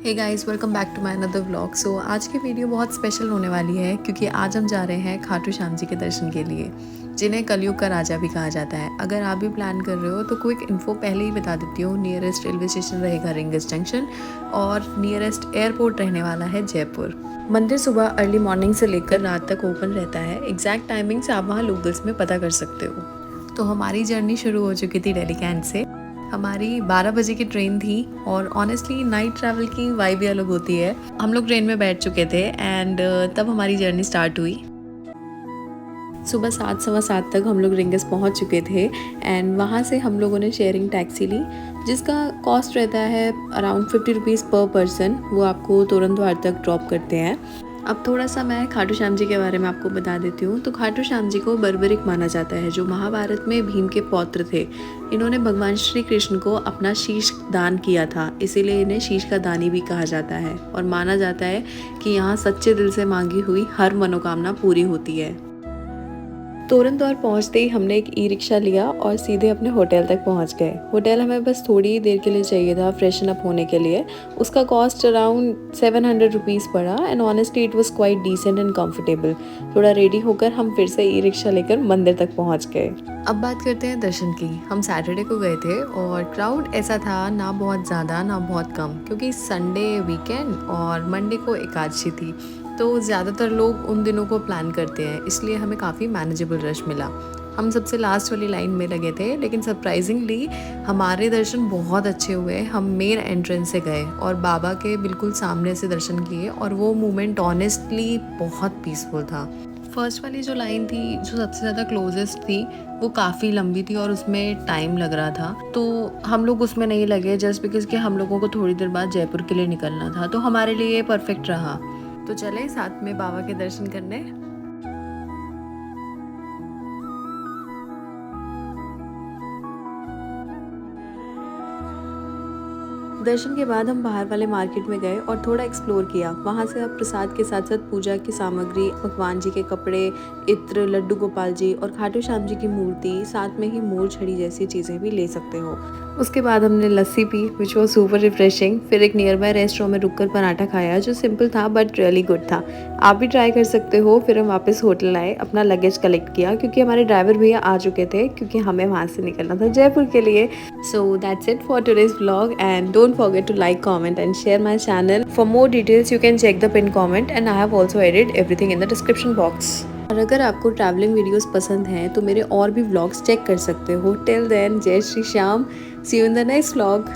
Hey guys, welcome back to my another vlog. So आज की video बहुत special होने वाली है क्योंकि आज हम जा रहे हैं खाटू श्याम जी के दर्शन के लिए, जिन्हें कलयुग का राजा भी कहा जाता है। अगर आप भी प्लान कर रहे हो तो क्विक इन्फो पहले ही बता देती हूँ। नियरेस्ट रेलवे स्टेशन रहेगा रिंगस जंक्शन और नियरेस्ट एयरपोर्ट रहने वाला है जयपुर। मंदिर सुबह अर्ली मॉर्निंग से लेकर रात तक ओपन रहता है। एग्जैक्ट टाइमिंग्स आप वहाँ लोकल्स में पता कर सकते हो। तो हमारी जर्नी शुरू हो चुकी थी दिल्ली कैंट से। हमारी 12 बजे की ट्रेन थी और ऑनेस्टली नाइट ट्रैवल की वाइब भी अलग होती है। हम लोग ट्रेन में बैठ चुके थे एंड तब हमारी जर्नी स्टार्ट हुई। सुबह 7 सवा 7 तक हम लोग रिंगस पहुंच चुके थे एंड वहां से हम लोगों ने शेयरिंग टैक्सी ली, जिसका कॉस्ट रहता है अराउंड 50 रुपीज़ पर पर्सन। वो आपको तोरण द्वार तक ड्रॉप करते हैं। अब थोड़ा सा मैं खाटू श्याम जी के बारे में आपको बता देती हूँ। तो खाटू श्याम जी को बर्बरिक माना जाता है, जो महाभारत में भीम के पौत्र थे। इन्होंने भगवान श्री कृष्ण को अपना शीश दान किया था, इसीलिए इन्हें शीश का दानी भी कहा जाता है। और माना जाता है कि यहाँ सच्चे दिल से मांगी हुई हर मनोकामना पूरी होती है। तोरण द्वार पहुंचते ही हमने एक ई रिक्शा लिया और सीधे अपने होटल तक पहुंच गए। होटल हमें बस थोड़ी ही देर के लिए चाहिए था फ्रेशन अप होने के लिए। उसका कॉस्ट अराउंड 700 रुपीज़ पड़ा and honestly it was quite decent and comfortable. थोड़ा रेडी होकर हम फिर से ई रिक्शा लेकर मंदिर तक पहुँच गए। अब बात करते हैं दर्शन की। हम सैटरडे को गए थे और क्राउड ऐसा था, ना बहुत ज़्यादा ना बहुत कम, क्योंकि संडे वीकेंड और मंडे को एकादशी थी, तो ज़्यादातर लोग उन दिनों को प्लान करते हैं, इसलिए हमें काफ़ी मैनेजेबल रश मिला। हम सबसे लास्ट वाली लाइन में लगे थे, लेकिन सरप्राइजिंगली हमारे दर्शन बहुत अच्छे हुए। हम मेन एंट्रेंस से गए और बाबा के बिल्कुल सामने से दर्शन किए और वो मोमेंट ऑनेस्टली बहुत पीसफुल था। फर्स्ट वाली जो लाइन थी, जो सबसे ज़्यादा क्लोजेस्ट थी, वो काफ़ी लंबी थी और उसमें टाइम लग रहा था, तो हम लोग उसमें नहीं लगे जस्ट बिकॉज कि हम लोगों को थोड़ी देर बाद जयपुर के लिए निकलना था, तो हमारे लिए ये परफेक्ट रहा। तो चले साथ में बाबा के दर्शन करने। दर्शन के बाद हम बाहर वाले मार्केट में गए और थोड़ा एक्सप्लोर किया। वहाँ से आप प्रसाद के साथ साथ पूजा की सामग्री, भगवान जी के कपड़े, इत्र, लड्डू गोपाल जी और खाटू श्याम जी की मूर्ति, साथ में ही मोर छड़ी जैसी चीज़ें भी ले सकते हो। उसके बाद हमने लस्सी पी विच वॉज सुपर रिफ्रेशिंग। फिर एक नियर बाय रेस्टोरेंट में रुककर पराठा खाया, जो सिंपल था बट रियली गुड था। आप भी ट्राई कर सकते हो। फिर हम वापस होटल आए, अपना लगेज कलेक्ट किया क्योंकि हमारे ड्राइवर भैया आ चुके थे, क्योंकि हमें वहाँ से निकलना था जयपुर के लिए। So that's it for today's vlog and don't forget to like, comment and share my channel. For more details you can check the pinned comment and I have also added everything in the description box. और अगर आपको travelling videos पसंद हैं तो मेरे और भी vlogs check कर सकते हो। टिल देन, जय Shri Shyam. See you in the next vlog.